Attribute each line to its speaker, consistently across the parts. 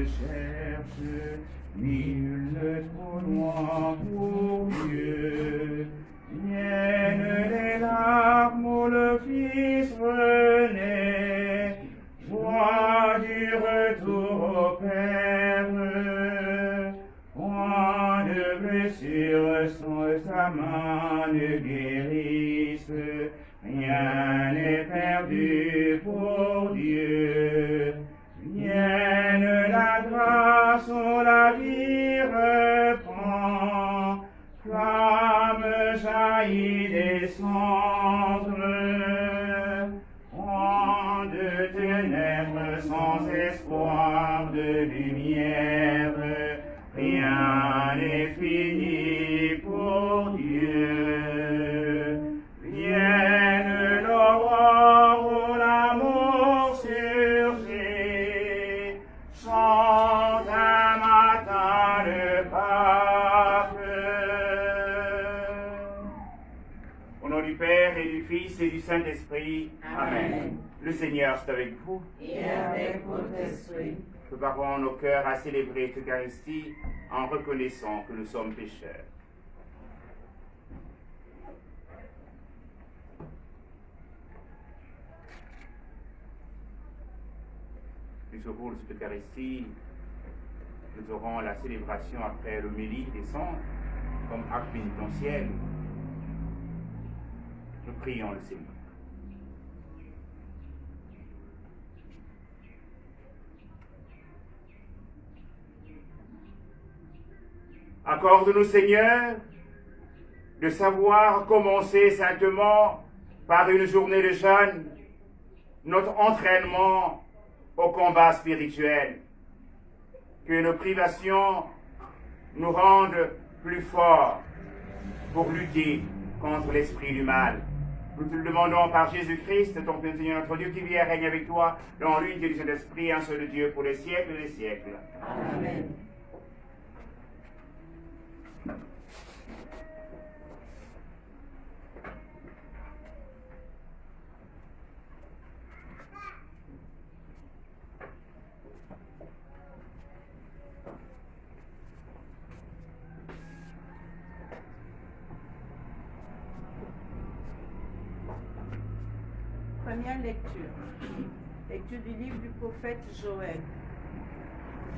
Speaker 1: cherche, nul ne trop loin pour Dieu. Viennent les larmes où le Fils renaît, joie du retour au Père. Point de blessure sans sa main ne guérisse, rien n'est perdu pour Dieu. Vienne la grâce où la vie reprend, flamme jaillit des cendres, point de ténèbres sans espoir de lumière, rien n'est fini pour Dieu. Vienne l'aurore où l'amour surgit, chante un matin le pape. Au nom du Père et du Fils et du Saint-Esprit, Amen. Le Seigneur est avec vous.
Speaker 2: Et avec votre esprit.
Speaker 1: Préparons nos cœurs à célébrer l'Eucharistie en reconnaissant que nous sommes pécheurs. Au cours de cette Eucharistie, nous aurons la célébration après l'homélie des cendres comme acte pénitentiel. Nous prions le Seigneur. Accorde-nous, Seigneur, de savoir commencer saintement par une journée de jeûne notre entraînement au combat spirituel. Que nos privations nous rendent plus forts pour lutter contre l'esprit du mal. Nous te le demandons par Jésus-Christ, ton Père, Seigneur notre Dieu, qui vit et règne avec toi dans l'unité du Saint-Esprit, un seul Dieu, pour les siècles des siècles.
Speaker 2: Amen.
Speaker 3: Première lecture. Lecture du livre du prophète Joël.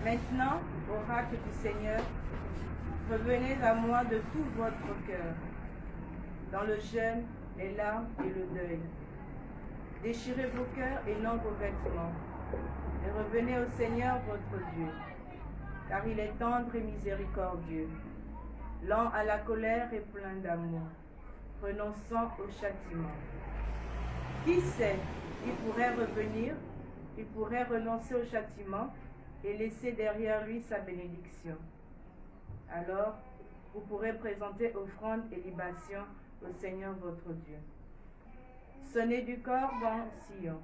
Speaker 3: Maintenant, oracle du Seigneur, revenez à moi de tout votre cœur, dans le jeûne, les larmes et le deuil. Déchirez vos cœurs et non vos vêtements, et revenez au Seigneur votre Dieu, car il est tendre et miséricordieux, lent à la colère et plein d'amour, renonçant au châtiment. Qui sait, il pourrait revenir, il pourrait renoncer au châtiment et laisser derrière lui sa bénédiction. Alors, vous pourrez présenter offrande et libation au Seigneur votre Dieu. Sonnez du corps dans Sion,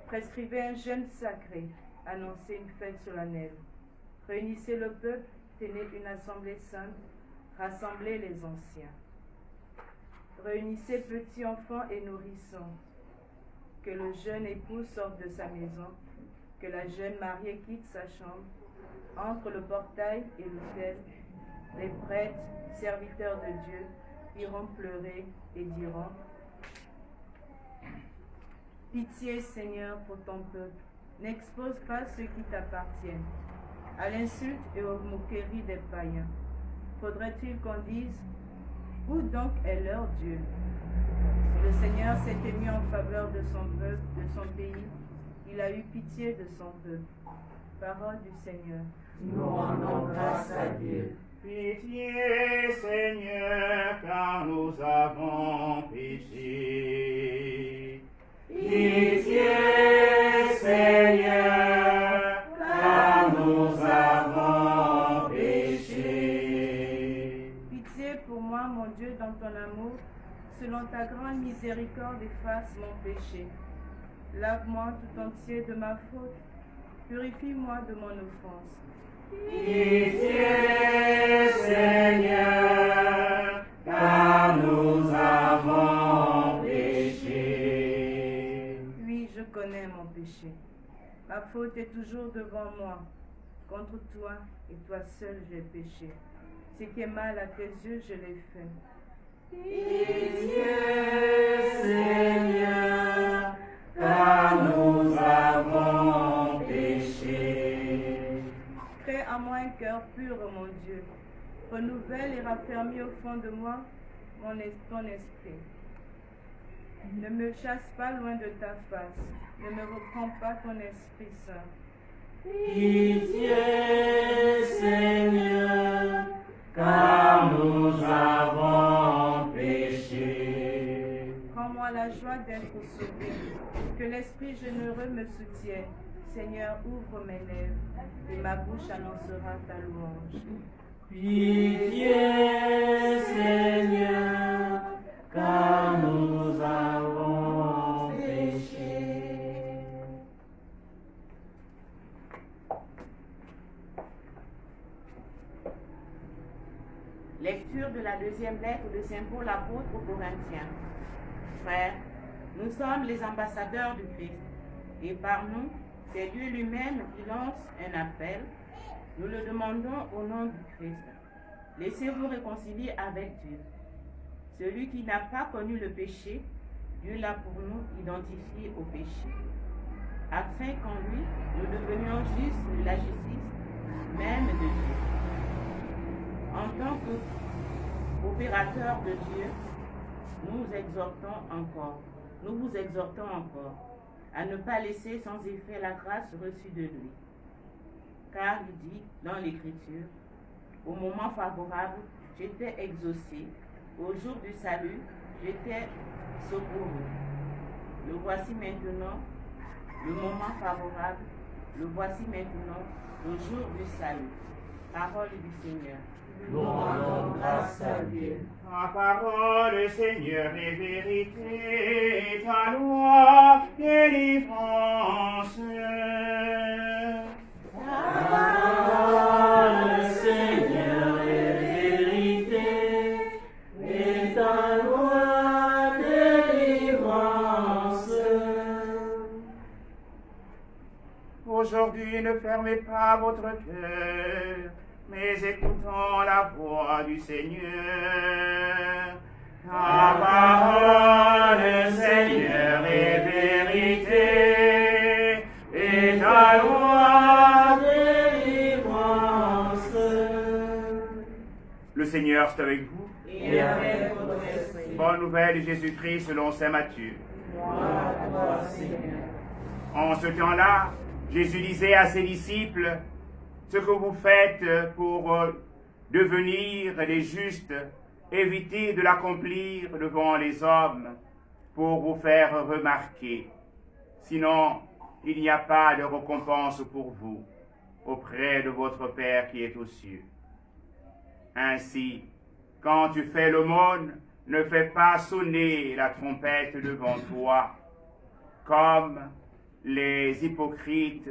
Speaker 3: prescrivez un jeûne sacré, annoncez une fête solennelle. Réunissez le peuple, tenez une assemblée sainte, rassemblez les anciens. Réunissez petits enfants et nourrissons. Que le jeune époux sorte de sa maison, que la jeune mariée quitte sa chambre. Entre le portail et l'autel, les prêtres, serviteurs de Dieu, iront pleurer et diront: Pitié, Seigneur, pour ton peuple, n'expose pas ceux qui t'appartiennent à l'insulte et aux moqueries des païens. Faudrait-il qu'on dise: où donc est leur Dieu? Le Seigneur s'est ému en faveur de son peuple, de son pays. Il a eu pitié de son peuple. Parole du Seigneur.
Speaker 2: Nous rendons grâce à Dieu.
Speaker 1: Pitié, Seigneur, car nous avons péché. Pitié, Seigneur, car nous avons péché.
Speaker 3: Pitié pour moi, mon Dieu, dans ton amour. Selon ta grande miséricorde, efface mon péché. Lave-moi tout entier de ma faute. Purifie-moi de mon offense.
Speaker 1: Pitié, Seigneur, car nous avons péché.
Speaker 3: Oui, je connais mon péché. Ma faute est toujours devant moi. Contre toi et toi seul j'ai péché. Ce qui est mal à tes yeux, je l'ai fait.
Speaker 2: Pitié, Seigneur, car nous avons péché.
Speaker 3: Crée en moi un cœur pur, mon Dieu. Renouvelle et raffermis au fond de moi ton esprit. Ne me chasse pas loin de ta face. Ne me reprends pas ton Esprit Saint.
Speaker 2: Pitié, Seigneur, car nous avons péché.
Speaker 3: Rends-moi la joie d'être sauvé. Que l'Esprit généreux me soutienne. Seigneur, ouvre mes lèvres et ma bouche annoncera ta louange.
Speaker 2: Pitié, Seigneur, car nous avons péché.
Speaker 4: Lecture de la deuxième lettre de Saint Paul apôtre aux Corinthiens. Frères, nous sommes les ambassadeurs du Christ, et par nous, c'est Dieu lui-même qui lance un appel. Nous le demandons au nom du Christ. Laissez-vous réconcilier avec Dieu. Celui qui n'a pas connu le péché, Dieu l'a pour nous identifié au péché, afin qu'en lui, nous devenions justes de la justice même de Dieu. En tant qu'opérateurs de Dieu, nous vous exhortons encore à ne pas laisser sans effet la grâce reçue de lui. Car il dit dans l'Écriture, au moment favorable, j'étais exaucé, au jour du salut, j'étais secouru. Le voici maintenant, le moment favorable, le voici maintenant, le jour du salut. Parole du Seigneur.
Speaker 2: Nous rendons grâce à Dieu.
Speaker 1: Ta parole, Seigneur, est vérité, ta loi, délivrance.
Speaker 2: Ta parole, Seigneur, est vérité, et ta loi, délivrance.
Speaker 1: Aujourd'hui, ne fermez pas votre cœur, mais écoutons la voix du Seigneur. Ta parole, Seigneur, est vérité, et ta loi,
Speaker 2: délivrance.
Speaker 1: Le Seigneur est avec vous.
Speaker 2: Et avec votre esprit.
Speaker 1: Bonne nouvelle de Jésus-Christ selon saint Matthieu.
Speaker 2: Gloire à toi, Seigneur.
Speaker 1: En ce temps-là, Jésus disait à ses disciples, ce que vous faites pour devenir des justes, évitez de l'accomplir devant les hommes pour vous faire remarquer. Sinon, il n'y a pas de récompense pour vous auprès de votre Père qui est aux cieux. Ainsi, quand tu fais l'aumône, ne fais pas sonner la trompette devant toi, comme les hypocrites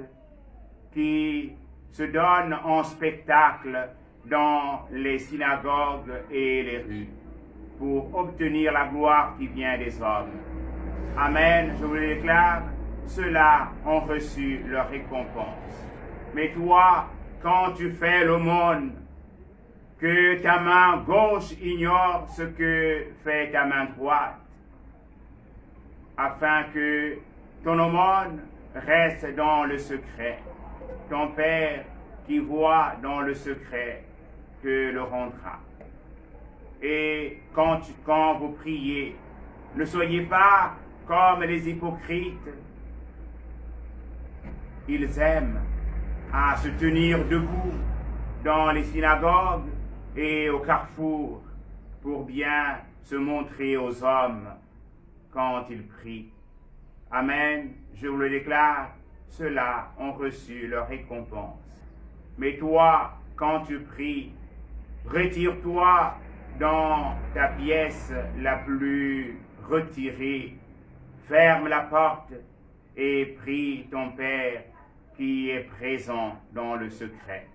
Speaker 1: qui se donnent en spectacle dans les synagogues et les rues pour obtenir la gloire qui vient des hommes. Amen, je vous le déclare, ceux-là ont reçu leur récompense. Mais toi, quand tu fais l'aumône, que ta main gauche ignore ce que fait ta main droite, afin que ton aumône reste dans le secret. Ton Père qui voit dans le secret te le rendra. Et quand vous priez, ne soyez pas comme les hypocrites. Ils aiment à se tenir debout dans les synagogues et au carrefour pour bien se montrer aux hommes quand ils prient. Amen, je vous le déclare, ceux-là ont reçu leur récompense. Mais toi, quand tu pries, retire-toi dans ta pièce la plus retirée, ferme la porte et prie ton Père qui est présent dans le secret.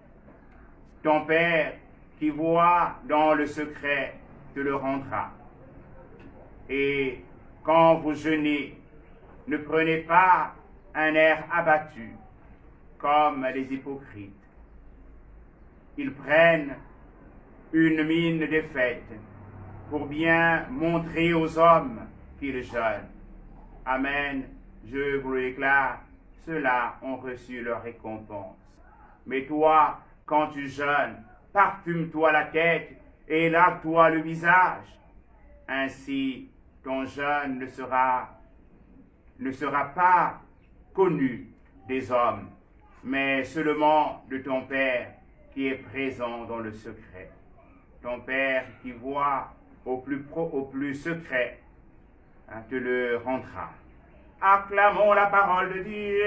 Speaker 1: Ton Père qui voit dans le secret te le rendra. Et quand vous jeûnez, ne prenez pas un air abattu comme les hypocrites. qu'ils prennent une mine défaite pour bien montrer aux hommes qu'ils jeûnent. Amen. Je vous le déclare, ceux-là ont reçu leur récompense. Mais toi, quand tu jeûnes, parfume-toi la tête et lave-toi le visage. Ainsi, ton jeûne ne sera pas connu des hommes, mais seulement de ton Père qui est présent dans le secret. Ton Père qui voit au plus secret, te le rendra. Acclamons la parole de Dieu.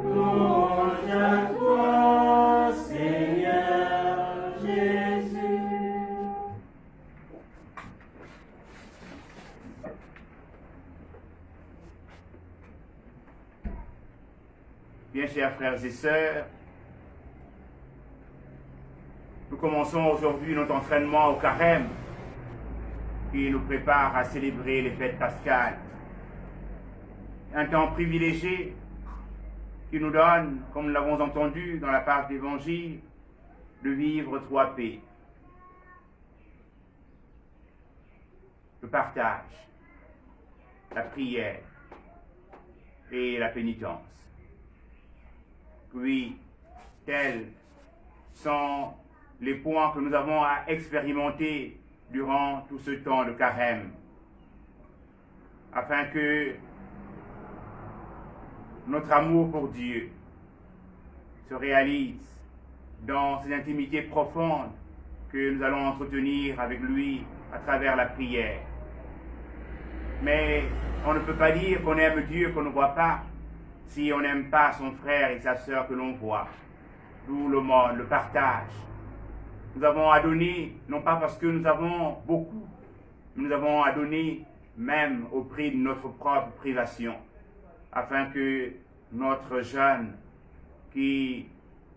Speaker 2: Louange à toi, Seigneur Jésus.
Speaker 1: Bien, chers frères et sœurs, nous commençons aujourd'hui notre entraînement au carême qui nous prépare à célébrer les fêtes pascales. Un temps privilégié qui nous donne, comme nous l'avons entendu dans la part d'Évangile, de vivre trois paix. Le partage, la prière et la pénitence. Oui, tels sont les points que nous avons à expérimenter durant tout ce temps de carême, afin que notre amour pour Dieu se réalise dans ces intimités profondes que nous allons entretenir avec lui à travers la prière. Mais on ne peut pas dire qu'on aime Dieu qu'on ne voit pas si on n'aime pas son frère et sa sœur que l'on voit. D'où le monde, le partage. Nous avons à donner, non pas parce que nous avons beaucoup, mais nous avons à donner même au prix de notre propre privation, afin que notre jeûne qui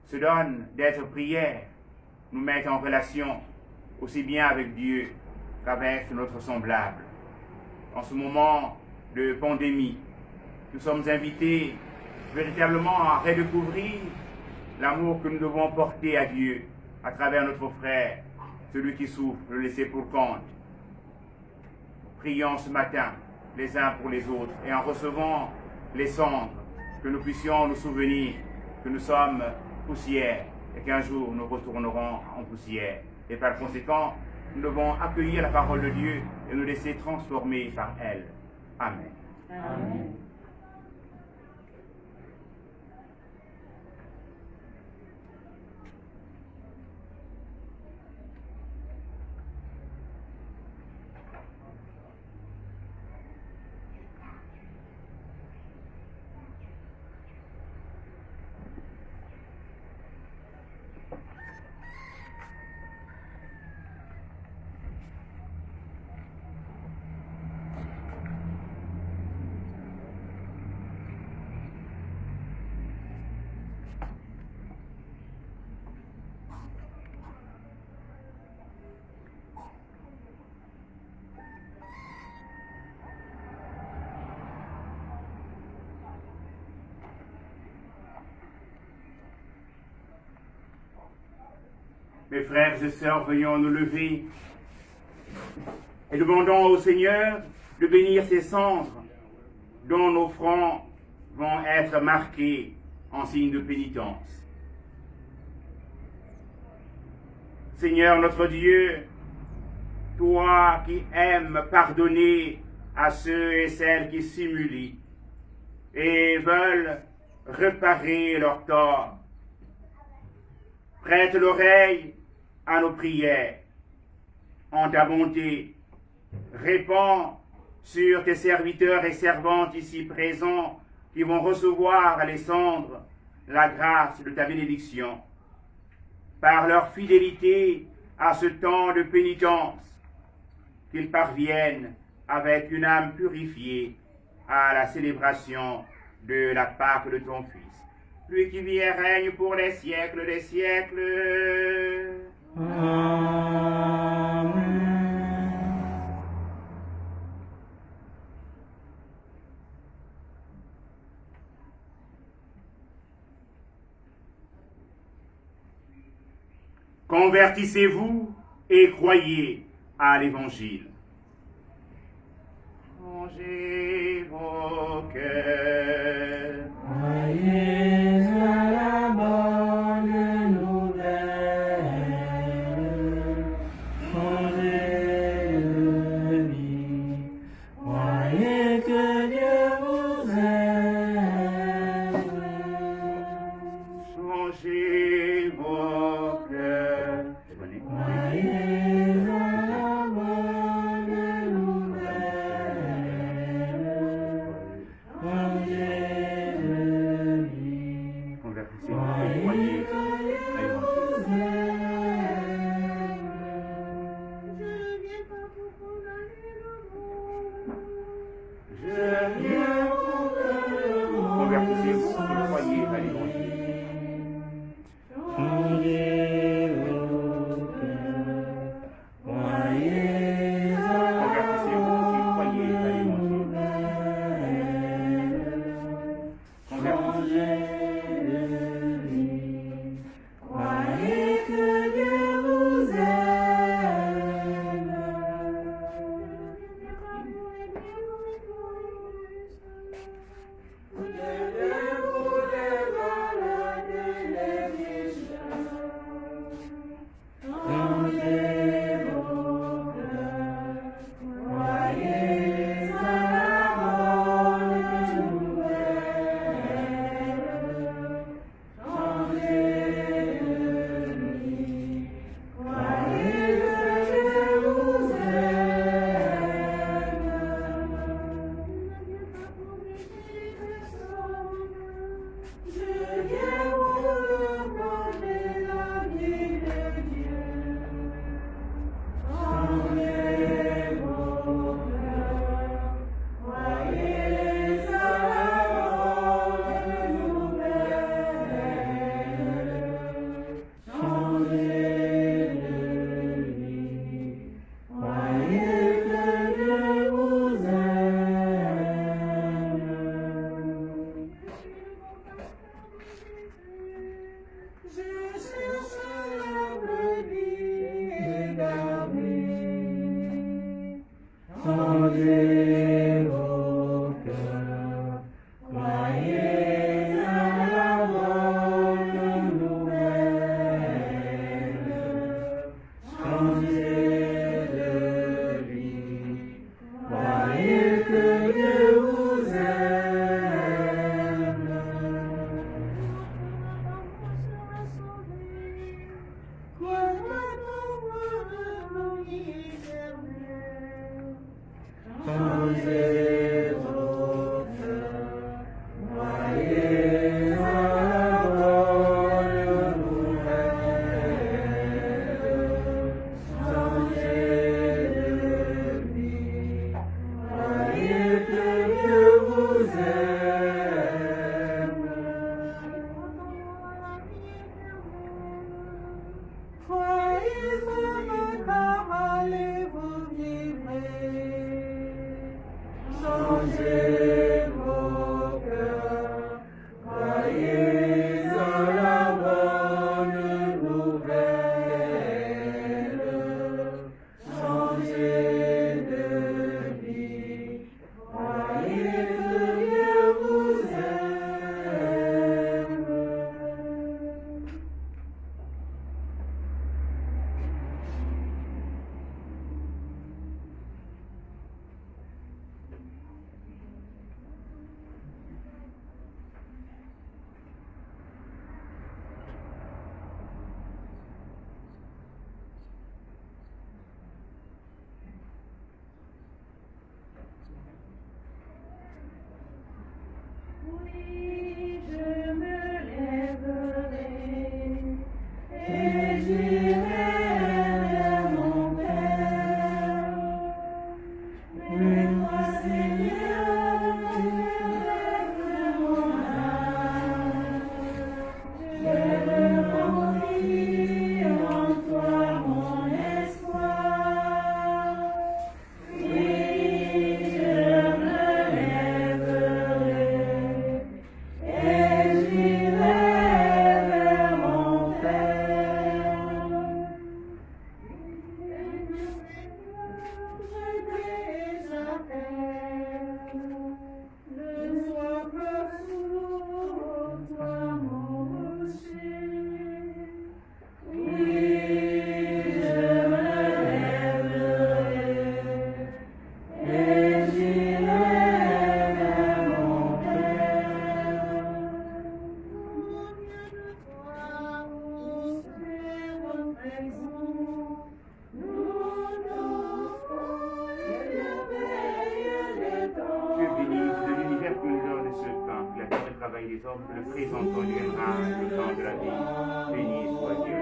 Speaker 1: se donne d'être prière nous mette en relation aussi bien avec Dieu qu'avec notre semblable. En ce moment de pandémie, nous sommes invités véritablement à redécouvrir l'amour que nous devons porter à Dieu à travers notre frère, celui qui souffre, le laisser pour compte. Prions ce matin les uns pour les autres et en recevant les cendres, que nous puissions nous souvenir que nous sommes poussière et qu'un jour nous retournerons en poussière. Et par conséquent, nous devons accueillir la parole de Dieu et nous laisser transformer par elle. Amen.
Speaker 2: Amen.
Speaker 1: Mes frères et sœurs, veuillons nous lever et demandons au Seigneur de bénir ces cendres dont nos fronts vont être marqués en signe de pénitence. Seigneur notre Dieu, toi qui aimes pardonner à ceux et celles qui s'humilient et veulent réparer leurs torts, prête l'oreille à nos prières. En ta bonté, répands sur tes serviteurs et servantes ici présents qui vont recevoir les cendres la grâce de ta bénédiction. Par leur fidélité à ce temps de pénitence, qu'ils parviennent avec une âme purifiée à la célébration de la Pâque de ton Fils. Lui qui vit et règne pour les siècles des siècles.
Speaker 2: Amen.
Speaker 1: Convertissez-vous et croyez à l'Évangile. Changez vos cœurs.
Speaker 2: Croyez à la bonne nouvelle. Changez de vie. Croyez que Dieu vous aime.
Speaker 1: Changez vos cœurs.
Speaker 2: Croyez à la bonne nouvelle. Changez de vie.
Speaker 1: Convertissez-vous et croyez à l'Évangile. Convertissez-vous et croyez à l'Évangile.
Speaker 2: Changez vos cœurs. Croyez à
Speaker 1: Convertissez-vous et croyez à l'Évangile. Convertissez-vous.
Speaker 2: croyez que Dieu vous aime. Levez-vous devant la télévision. Changez vos cœurs. Croyez à la bonne nouvelle. Changez de vie. Croyez que Dieu vous aime. Je viens vous demander la vie de Dieu. Changez vos cœurs. Croyez à la bonne nouvelle. Changez de vie. Croyez que Dieu vous aime. Je cherche la brebis égarée. Changez vos cœurs. Croyez à la bonne nouvelle. Changez de vie. Croyez que Dieu vous aime. Changez vos cœurs. Croyez à la bonne nouvelle. Changez de vie. Croyez que Dieu vous aime. Croyez ce parole et vous vivrez. Changez vos cœurs. Croyez à la bonne nouvelle. Changez de vie. Croyez que Dieu vous aime. Oui, je me lèverai et j'irai vers mon Père. Mais toi, Seigneur, tu lèves mon âme. Je me confie en toi, mon espoir. Oui, je me lèverai
Speaker 1: travail des hommes, que le présent temps deviendra le temps de la vie. Béni soit Dieu.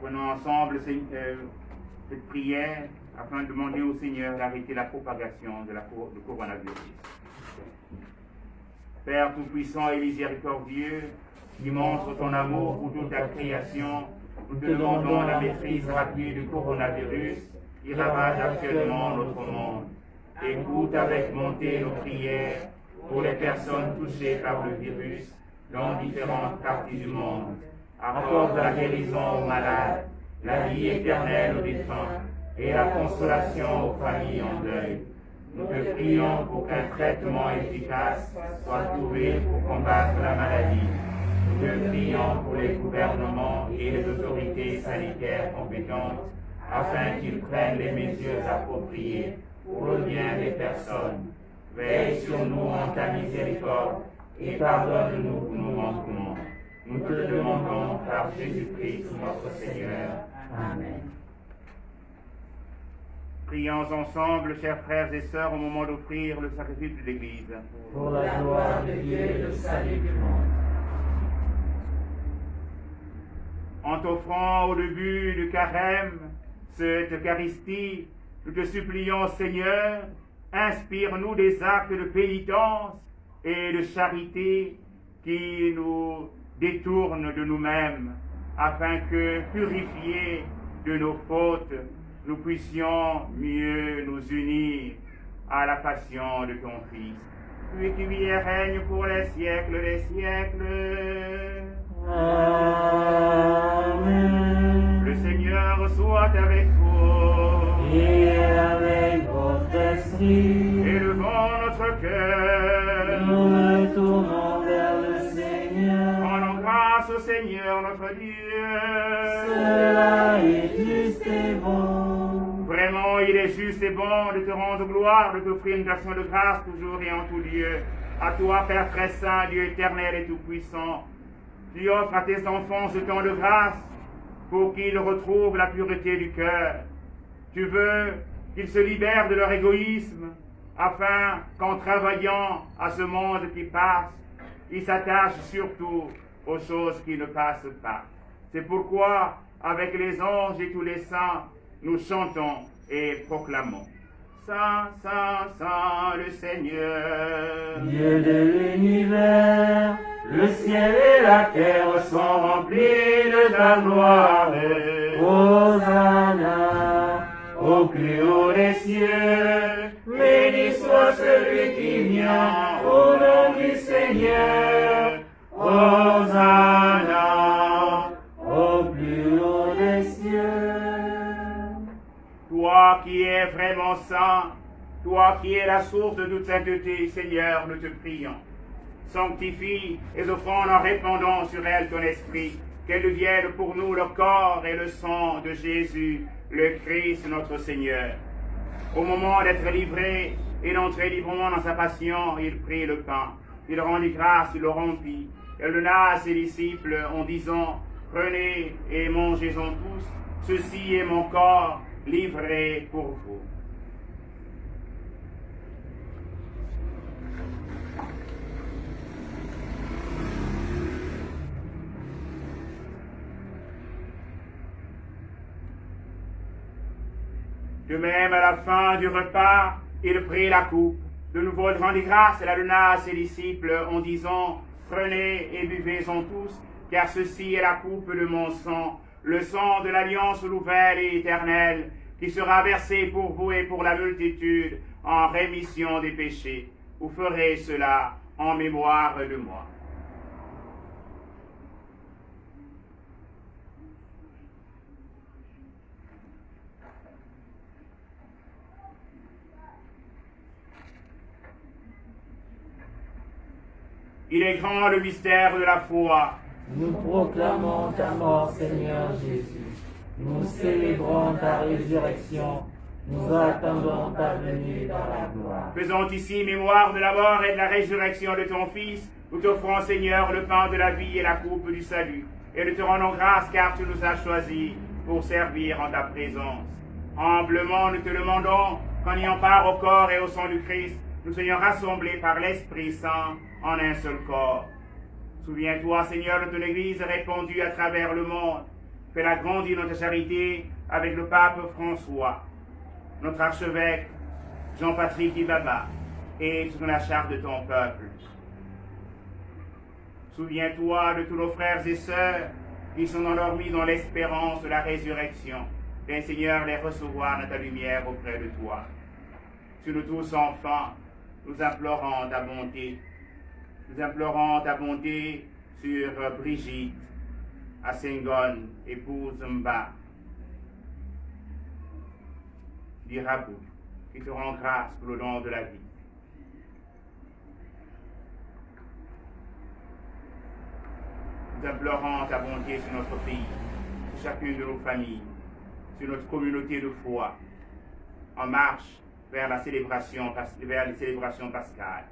Speaker 1: Prenons ensemble cette prière afin de demander au Seigneur d'arrêter la propagation du coronavirus. Père Tout-Puissant et Miséricordieux, qui montre ton amour pour toute la création, nous te demandons la maîtrise rapide du coronavirus qui ravage actuellement notre monde. Écoute avec bonté nos prières pour les personnes touchées par le virus dans différentes parties du monde. Accorde la guérison aux malades, la vie éternelle aux défunts et la consolation aux familles en deuil. Nous te prions pour qu'un traitement efficace soit trouvé pour combattre la maladie. Nous te prions pour les gouvernements et les autorités sanitaires compétentes afin qu'ils prennent les mesures appropriées pour le bien des personnes. Veille sur nous en ta miséricorde et pardonne-nous nos manquements. Nous te le demandons par Jésus-Christ notre Seigneur. Amen. Prions ensemble, chers frères et sœurs, au moment d'offrir le sacrifice de l'Église.
Speaker 2: Pour la gloire de Dieu et le salut du monde.
Speaker 1: En t'offrant au début du carême cette Eucharistie, nous te supplions, Seigneur, inspire-nous des actes de pénitence et de charité qui nous détournent de nous-mêmes, afin que, purifiés de nos fautes, nous puissions mieux nous unir à la passion de ton Fils. Lui qui vit et règne pour les siècles des siècles.
Speaker 2: Amen.
Speaker 1: Le Seigneur soit avec vous.
Speaker 2: Et avec votre esprit,
Speaker 1: Élevons notre cœur.
Speaker 2: nous nous tournons vers le Seigneur.
Speaker 1: Rendons grâce au Seigneur notre Dieu.
Speaker 2: Cela est juste et bon.
Speaker 1: Vraiment, il est juste et bon de te rendre gloire, de t'offrir une action de grâce toujours et en tout lieu. À toi, Père très saint, Dieu éternel et tout-puissant, tu offres à tes enfants ce temps de grâce pour qu'ils retrouvent la pureté du cœur. Tu veux qu'ils se libèrent de leur égoïsme afin qu'en travaillant à ce monde qui passe, ils s'attachent surtout aux choses qui ne passent pas. C'est pourquoi, avec les anges et tous les saints, nous chantons et proclamons. Saint, Saint, Saint, le Seigneur.
Speaker 2: Dieu de l'univers, le ciel et la terre sont remplis de ta gloire. Hosanna, au plus haut des cieux, béni soit celui qui vient au nom du Seigneur. Hosanna, au plus haut des cieux.
Speaker 1: Toi qui es vraiment saint, toi qui es la source de toute sainteté, Seigneur, nous te prions. Sanctifie les offrandes en répandant sur elles ton esprit, qu'elles deviennent pour nous le corps et le sang de Jésus, le Christ notre Seigneur. Au moment d'être livré et d'entrer librement dans sa passion, il prit le pain. Il rendit grâce, il le rompit. Il le donna à ses disciples en disant, prenez et mangez-en tous, ceci est mon corps livré pour vous. De même, à la fin du repas, il prit la coupe. De nouveau, il rendit grâce et la donna à ses disciples en disant, « Prenez et buvez-en tous, car ceci est la coupe de mon sang, le sang de l'alliance nouvelle et éternelle, qui sera versé pour vous et pour la multitude en rémission des péchés. Vous ferez cela en mémoire de moi. » Il est grand le mystère de la foi.
Speaker 2: Nous proclamons ta mort, Seigneur Jésus. Nous célébrons ta résurrection. Nous attendons ta venue dans la gloire.
Speaker 1: Faisons ici mémoire de la mort et de la résurrection de ton Fils. Nous t'offrons, Seigneur, le pain de la vie et la coupe du salut. Et nous te rendons grâce car tu nous as choisis pour servir en ta présence. Humblement, nous te demandons qu'en ayant part au corps et au sang du Christ, nous soyons rassemblés par l'Esprit Saint en un seul corps. Souviens-toi, Seigneur, de ton Église répandue à travers le monde. Fais-la grandir dans ta charité avec le pape François, notre archevêque Jean-Patrick Ibaba et toute la charte de ton peuple. Souviens-toi de tous nos frères et sœurs qui sont endormis dans l'espérance de la résurrection. Viens, Seigneur, les recevoir dans ta lumière auprès de toi. Sur nous tous, enfants, nous implorons ta bonté. Nous implorons ta bonté sur Brigitte, Assengon, épouse Mba, d'Irabou, qui te rend grâce pour le don de la vie. Nous implorons ta bonté sur notre pays, sur chacune de nos familles, sur notre communauté de foi, en marche vers les célébrations pascales.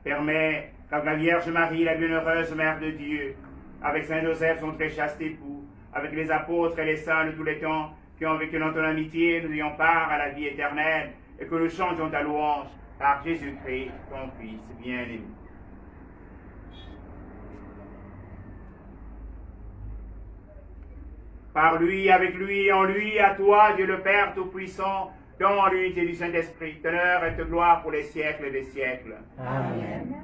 Speaker 1: Permets qu'avec la Vierge Marie, la bienheureuse Mère de Dieu, avec Saint Joseph, son très chaste époux, avec les apôtres et les saints de tous les temps qui ont vécu dans ton amitié, nous ayons part à la vie éternelle et que nous chantions ta louange par Jésus-Christ, ton Fils bien-aimé. Par lui, avec lui, en lui, à toi, Dieu le Père Tout-Puissant, dans l'unité du Saint-Esprit, honneur et gloire pour les siècles des siècles.
Speaker 2: Amen.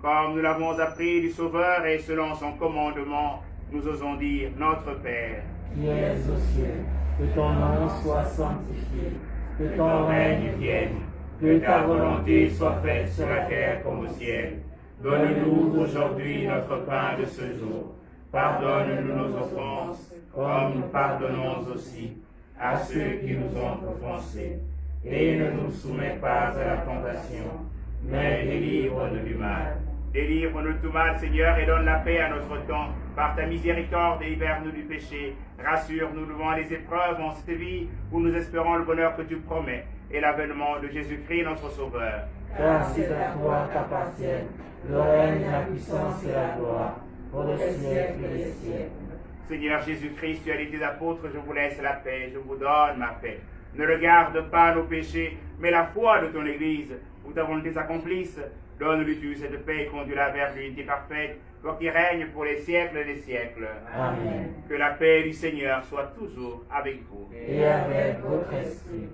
Speaker 1: Comme nous l'avons appris du Sauveur et selon son commandement, nous osons dire, Notre Père,
Speaker 2: qui es aux cieux, que ton nom soit sanctifié, que ton règne vienne, que ta volonté soit faite sur la terre comme au ciel. Donne-nous aujourd'hui notre pain de ce jour. Pardonne-nous nos offenses, comme nous pardonnons aussi à ceux qui nous ont offensés. Et ne nous soumets pas à la tentation, mais délivre-nous du mal.
Speaker 1: Délivre-nous de tout mal, Seigneur, et donne la paix à notre temps. Par ta miséricorde, libère-nous du péché. Rassure-nous devant les épreuves en cette vie où nous espérons le bonheur que tu promets et l'avènement de Jésus-Christ, notre Sauveur.
Speaker 2: Car c'est à toi qu'appartiennent le règne, la puissance et la gloire, pour les siècles et les siècles.
Speaker 1: Seigneur Jésus-Christ, tu as dit tes apôtres, je vous laisse la paix, je vous donne ma paix. Ne regarde pas nos péchés, mais la foi de ton Église, où ta volonté s'accomplisse. Donne-lui cette paix et conduis-la vers l'unité parfaite, toi qui règnes pour les siècles des siècles.
Speaker 2: Amen.
Speaker 1: Que la paix du Seigneur soit toujours avec vous.
Speaker 2: Et avec votre esprit.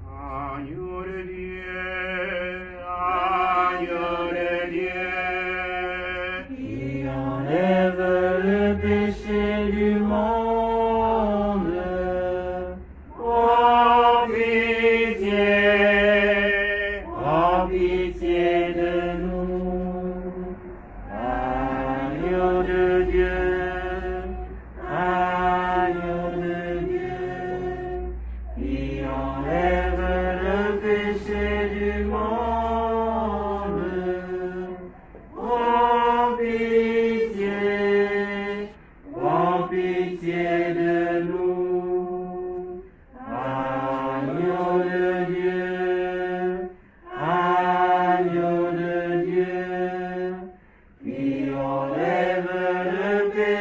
Speaker 1: Agneau de Dieu, agneau de Dieu,
Speaker 2: qui enlève le péché du monde. Oh pitié de nous. Agneau de Dieu, agneau de Dieu, qui enlève le péché du monde. Oh pitié de nous. Agneau de Dieu, agneau de Dieu, qui enlève le péché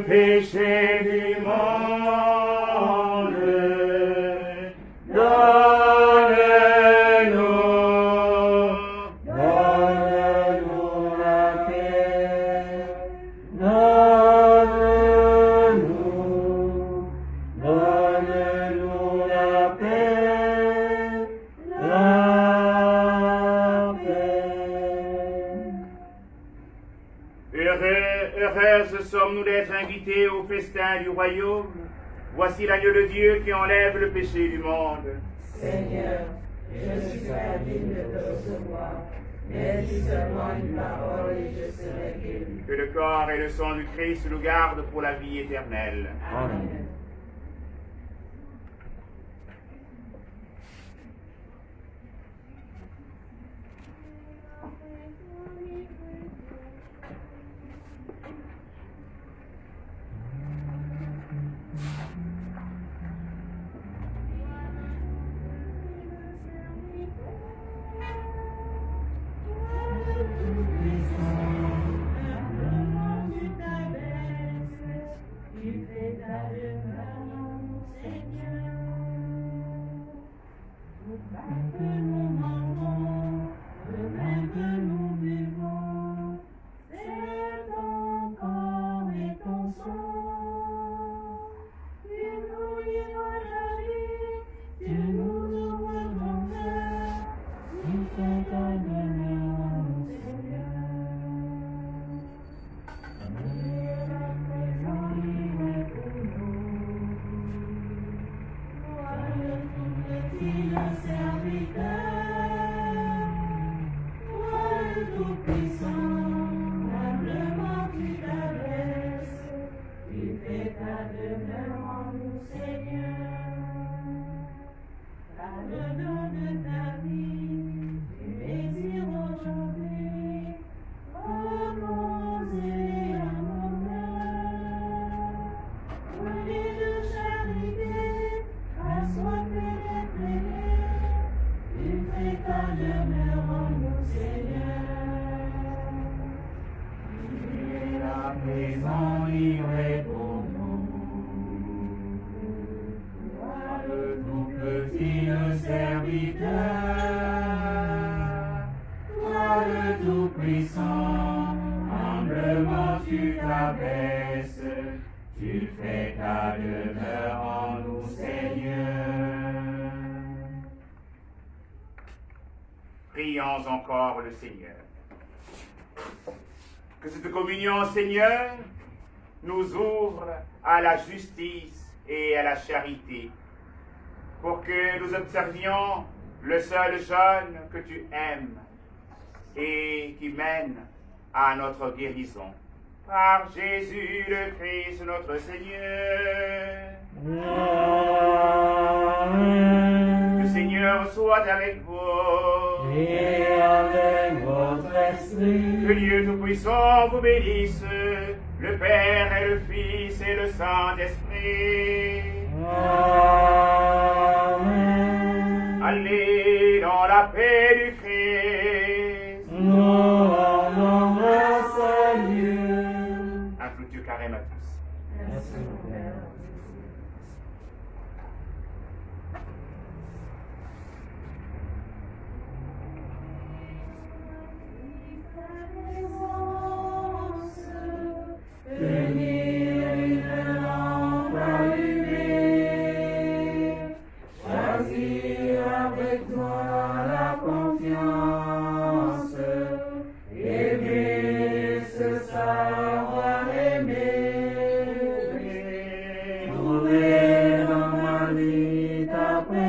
Speaker 1: péché du monde.
Speaker 2: Donne-nous la paix. Donne-nous la paix. La paix.
Speaker 1: Heureuses sommes-nous d'être invités au festin du royaume. Voici l'agneau de Dieu qui enlève le péché du monde.
Speaker 5: Seigneur, je suis pas digne de te recevoir, mais dis seulement une parole et je serai guéri.
Speaker 1: Que le corps et le sang du Christ nous gardent pour la vie éternelle.
Speaker 2: Amen.
Speaker 1: Prions encore le Seigneur. Que cette communion, Seigneur, nous ouvre à la justice et à la charité, pour que nous observions le seul jeûne que tu aimes et qui mène à notre guérison. Par Jésus le Christ, notre Seigneur.
Speaker 2: Amen.
Speaker 1: Le Seigneur soit avec vous.
Speaker 2: Et avec votre esprit.
Speaker 1: Que Dieu Tout-Puissant vous bénisse, le Père et le Fils et le Saint-Esprit.
Speaker 2: Amen.
Speaker 1: Allez dans la paix du Christ.
Speaker 2: Nous rendons grâce à Dieu.
Speaker 1: Un fructueux carême à tous.
Speaker 2: Merci, mon Père. Trouver dans ma vie ta paix.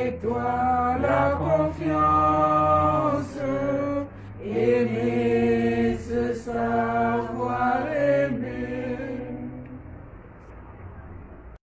Speaker 2: avec toi la